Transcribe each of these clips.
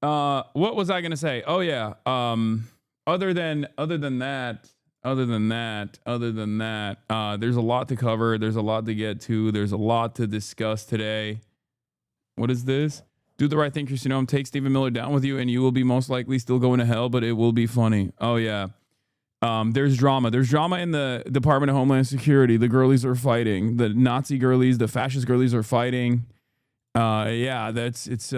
What was I gonna say? Oh yeah. Other than that, there's a lot to cover. There's a lot to get to. There's a lot to discuss today. What is this? Do the right thing, Christian. Take Stephen Miller down with you, and you will be most likely still going to hell, but it will be funny. Oh yeah. There's drama. There's drama in the Department of Homeland Security. The girlies are fighting. The Nazi girlies, the fascist girlies are fighting. Yeah, it's.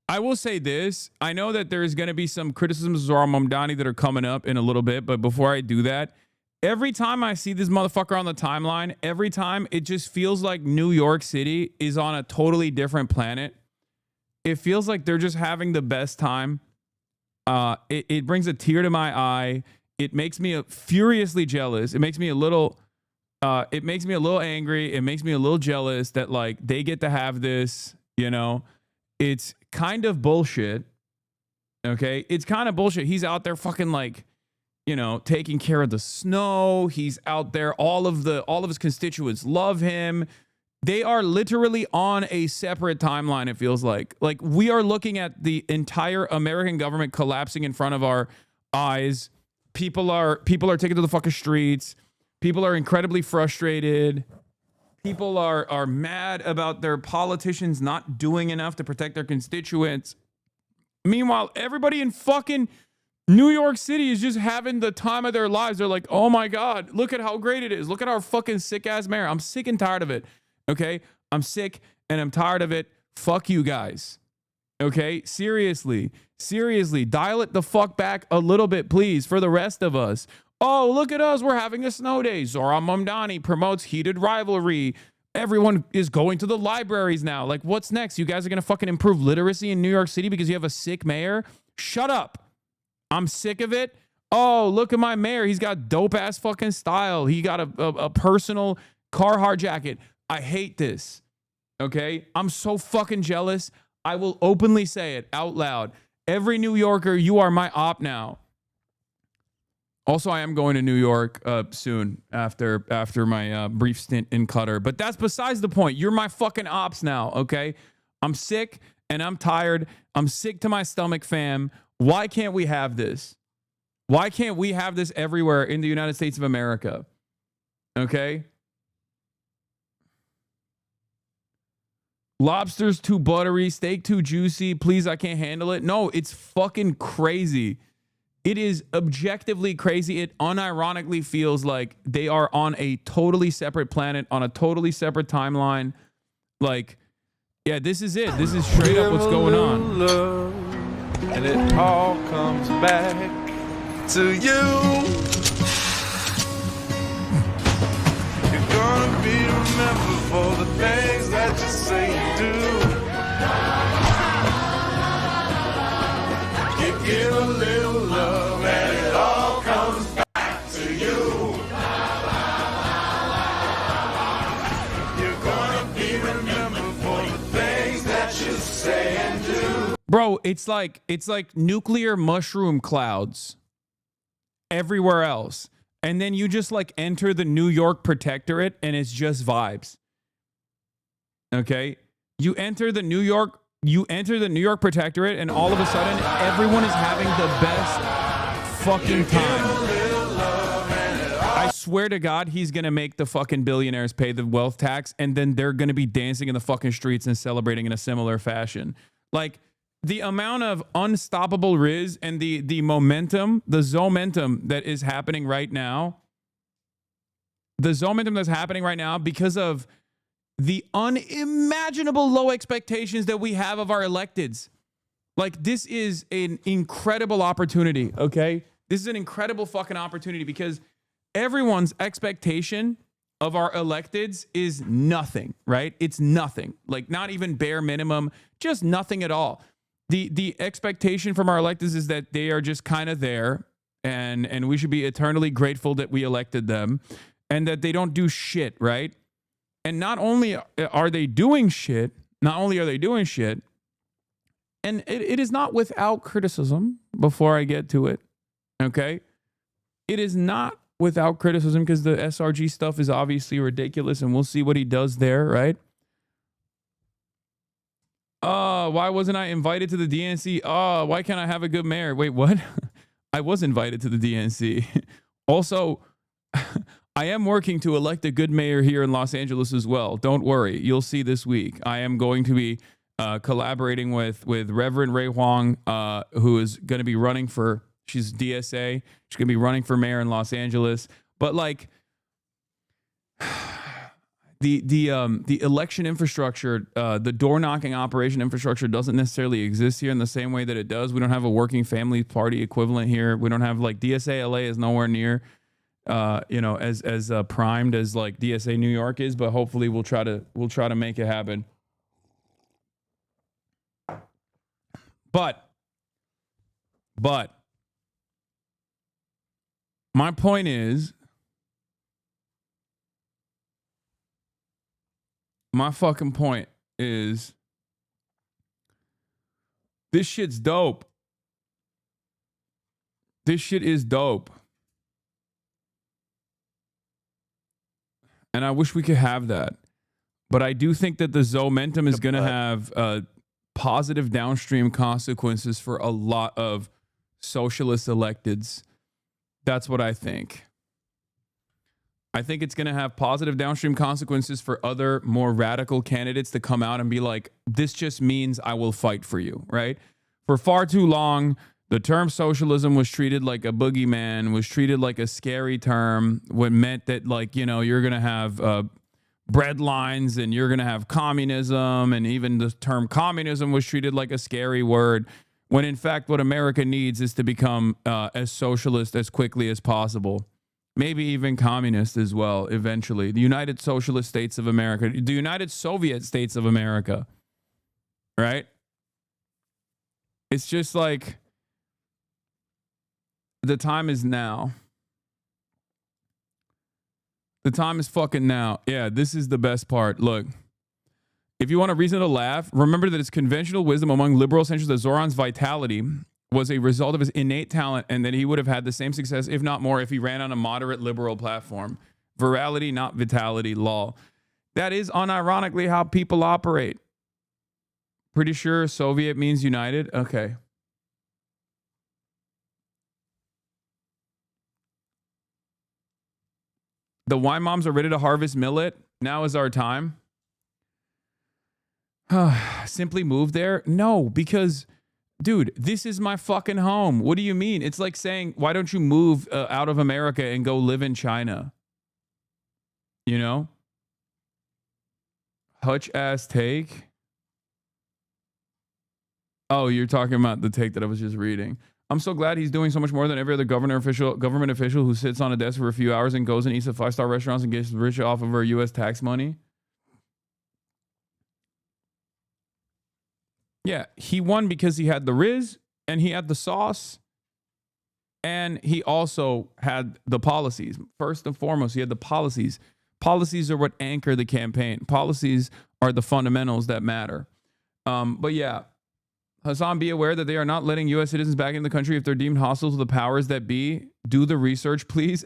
I will say this. I know that there's going to be some criticisms of Zohran Mamdani that are coming up in a little bit, but before I do that, every time I see this motherfucker on the timeline, every time it just feels like New York City is on a totally different planet. It feels like they're just having the best time. It brings a tear to my eye. It makes me furiously jealous. It makes me a little angry. It makes me a little jealous that like they get to have this, you know. It's kind of bullshit. Okay? It's kind of bullshit. He's out there fucking like, you know, taking care of the snow. He's out there. All of his constituents love him. They are literally on a separate timeline, it feels like. Like, we are looking at the entire American government collapsing in front of our eyes. People are taken to the fucking streets. People are incredibly frustrated. People are mad about their politicians not doing enough to protect their constituents. Meanwhile, everybody in fucking New York City is just having the time of their lives. They're like, oh my God, look at how great it is. Look at our fucking sick ass mayor. I'm sick and tired of it. Okay? I'm sick and I'm tired of it. Fuck you guys. Okay? Seriously, dial it the fuck back a little bit, please, for the rest of us. Oh, look at us. We're having a snow day. Zohran Mamdani promotes heated rivalry. Everyone is going to the libraries now. Like, what's next? You guys are going to fucking improve literacy in New York City because you have a sick mayor? Shut up. I'm sick of it. Oh, look at my mayor. He's got dope ass fucking style. He got a personal Carhartt jacket. I hate this. Okay? I'm so fucking jealous. I will openly say it out loud. Every New Yorker, you are my op now. Also, I am going to New York soon after my brief stint in Qatar. But that's besides the point. You're my fucking ops now, okay? I'm sick and I'm tired. I'm sick to my stomach, fam. Why can't we have this? Why can't we have this everywhere in the United States of America? Okay? Lobster's too buttery, steak too juicy. Please, I can't handle it. No, it's fucking crazy. It is objectively crazy. It unironically feels like they are on a totally separate planet, on a totally separate timeline. Like, yeah, this is it. This is straight up what's going on. Love, and it all comes back to you. You're gonna be remembered for the things that you say you do. You give a little love and it all comes back to you. You're gonna be remembered for the things that you say and do. Bro, it's like nuclear mushroom clouds everywhere else. And then you just like enter the New York Protectorate and it's just vibes. Okay? You enter the New York Protectorate and all of a sudden everyone is having the best fucking time. I swear to God, he's going to make the fucking billionaires pay the wealth tax and then they're going to be dancing in the fucking streets and celebrating in a similar fashion. Like, the amount of unstoppable riz and the momentum, the zomentum that is happening right now, because of the unimaginable low expectations that we have of our electeds. Like, this is an incredible opportunity, okay? This is an incredible fucking opportunity because everyone's expectation of our electeds is nothing, right? It's nothing. Like, not even bare minimum, just nothing at all. The expectation from our electeds is that they are just kind of there and we should be eternally grateful that we elected them and that they don't do shit, right? And not only are they doing shit, and it is not without criticism before I get to it, okay? It is not without criticism because the SRG stuff is obviously ridiculous and we'll see what he does there, right? Why wasn't I invited to the DNC? Why can't I have a good mayor? Wait, what? I was invited to the DNC. Also, I am working to elect a good mayor here in Los Angeles as well. Don't worry. You'll see this week. I am going to be collaborating with Reverend Ray Huang, who is going to be running for, she's DSA. She's going to be running for mayor in Los Angeles. But like the election infrastructure, the door knocking operation infrastructure doesn't necessarily exist here in the same way that it does. We don't have a working family party equivalent here. We don't have like DSA LA is nowhere near as primed as like DSA New York is, but hopefully we'll try to make it happen. But my point is, my fucking point is, this shit's dope. This shit is dope. And I wish we could have that. But I do think that the Zomentum is going to have positive downstream consequences for a lot of socialist electeds. That's what I think. I think it's going to have positive downstream consequences for other more radical candidates to come out and be like, this just means I will fight for you, right? For far too long, the term socialism was treated like a boogeyman, was treated like a scary term, what meant that, like, you're going to have bread lines and you're going to have communism. And even the term communism was treated like a scary word, when in fact, what America needs is to become as socialist as quickly as possible. Maybe even communist as well, eventually. The United Socialist States of America, the United Soviet States of America, right? It's just like, the time is now. The time is fucking now. Yeah, this is the best part. Look, if you want a reason to laugh, remember that it's conventional wisdom among liberal centrists that Zohran's vitality was a result of his innate talent, and that he would have had the same success, if not more, if he ran on a moderate liberal platform. Virality, not vitality, law. That is unironically how people operate. Pretty sure Soviet means united? Okay. The wine moms are ready to harvest millet. Now is our time. Simply move there? No, because, dude, this is my fucking home. What do you mean? It's like saying, why don't you move out of America and go live in China? You know? Hutch ass take. Oh, you're talking about the take that I was just reading. I'm so glad he's doing so much more than every other government official who sits on a desk for a few hours and goes and eats at 5-star restaurants and gets rich off of our U.S. tax money. Yeah, he won because he had the Riz and he had the sauce, and he also had the policies. First and foremost, he had the policies. Policies are what anchor the campaign. Policies are the fundamentals that matter. But yeah. Hassan, be aware that they are not letting U.S. citizens back in the country if they're deemed hostile to the powers that be. Do the research, please.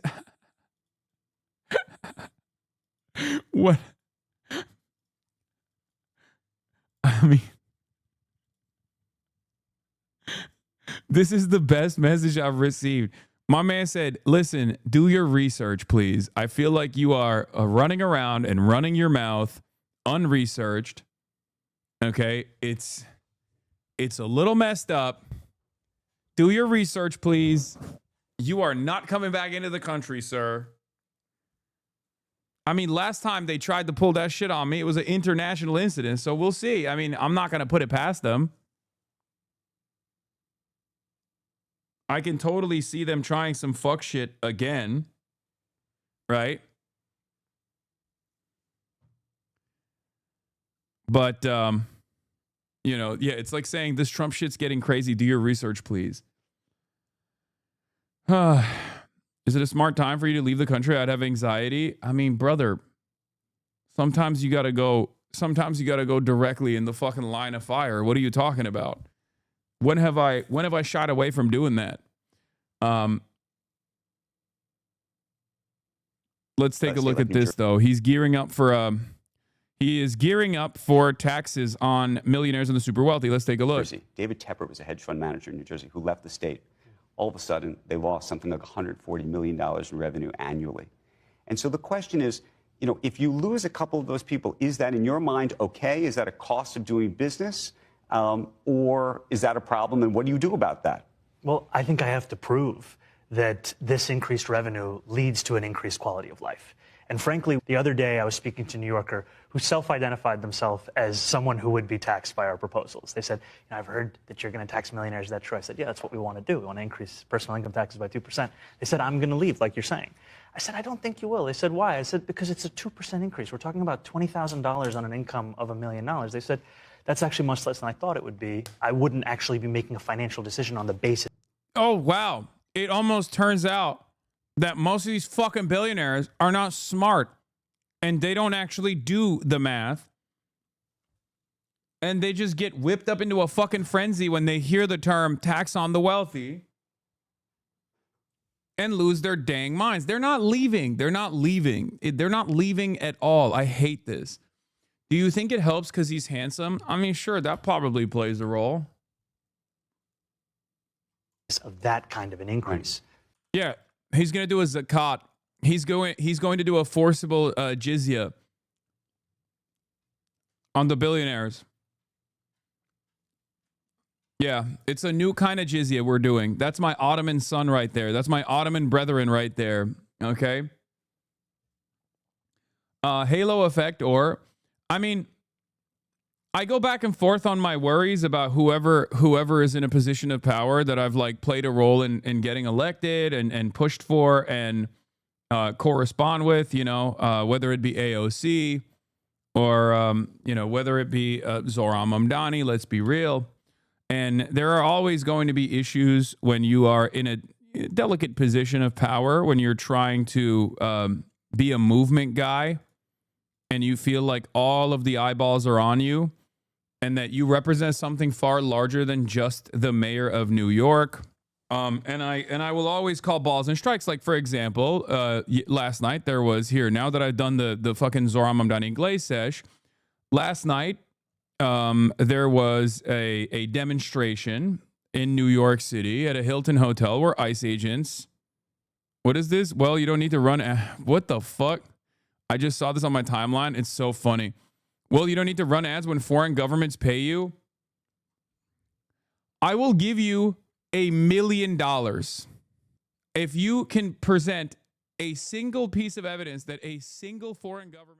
What? I mean, this is the best message I've received. My man said, listen, do your research, please. I feel like you are running around and running your mouth unresearched. Okay, it's a little messed up. Do your research, please. You are not coming back into the country, sir. I mean, last time they tried to pull that shit on me, it was an international incident, so we'll see. I mean, I'm not going to put it past them. I can totally see them trying some fuck shit again, right? But, yeah, it's like saying this Trump shit's getting crazy. Do your research, please. Is it a smart time for you to leave the country? I'd have anxiety. I mean, brother, sometimes you got to go directly in the fucking line of fire. What are you talking about? When have I shied away from doing that? Let's take a look at this though. He's gearing up for He is gearing up for taxes on millionaires and the super wealthy. Let's take a look. David Tepper was a hedge fund manager in New Jersey who left the state. All of a sudden, they lost something like $140 million in revenue annually. And so the question is, if you lose a couple of those people, is that in your mind okay? Is that a cost of doing business? Or is that a problem? And what do you do about that? Well, I think I have to prove that this increased revenue leads to an increased quality of life. And frankly, the other day I was speaking to a New Yorker who self-identified themselves as someone who would be taxed by our proposals. They said, I've heard that you're going to tax millionaires. Is that true? I said, yeah, that's what we want to do. We want to increase personal income taxes by 2%. They said, I'm going to leave, like you're saying. I said, I don't think you will. They said, why? I said, because it's a 2% increase. We're talking about $20,000 on an income of $1 million. They said, that's actually much less than I thought it would be. I wouldn't actually be making a financial decision on the basis. Oh, wow. It almost turns out that most of these fucking billionaires are not smart and they don't actually do the math. And they just get whipped up into a fucking frenzy when they hear the term tax on the wealthy and lose their dang minds. They're not leaving. They're not leaving. They're not leaving at all. I hate this. Do you think it helps because he's handsome? I mean, sure, that probably plays a role. Of that kind of an increase. Yeah, he's going to do a zakat. He's going to do a forcible jizya on the billionaires. Yeah, it's a new kind of jizya we're doing. That's my Ottoman son right there. That's my Ottoman brethren right there. Okay. Halo effect, or, I mean, I go back and forth on my worries about whoever is in a position of power that I've like played a role in getting elected and pushed for and correspond with, whether it be AOC or, whether it be Zohran Mamdani, let's be real. And there are always going to be issues when you are in a delicate position of power, when you're trying to be a movement guy and you feel like all of the eyeballs are on you and that you represent something far larger than just the mayor of New York. And I will always call balls and strikes. Like, for example, last night there was here, now that I've done the fucking Zohran Mamdani Glaze sesh, last night there was a demonstration in New York City at a Hilton hotel where ICE agents, what is this? Well, you don't need to run. What the fuck? I just saw this on my timeline. It's so funny. Well, you don't need to run ads when foreign governments pay you. I will give you $1 million if you can present a single piece of evidence that a single foreign government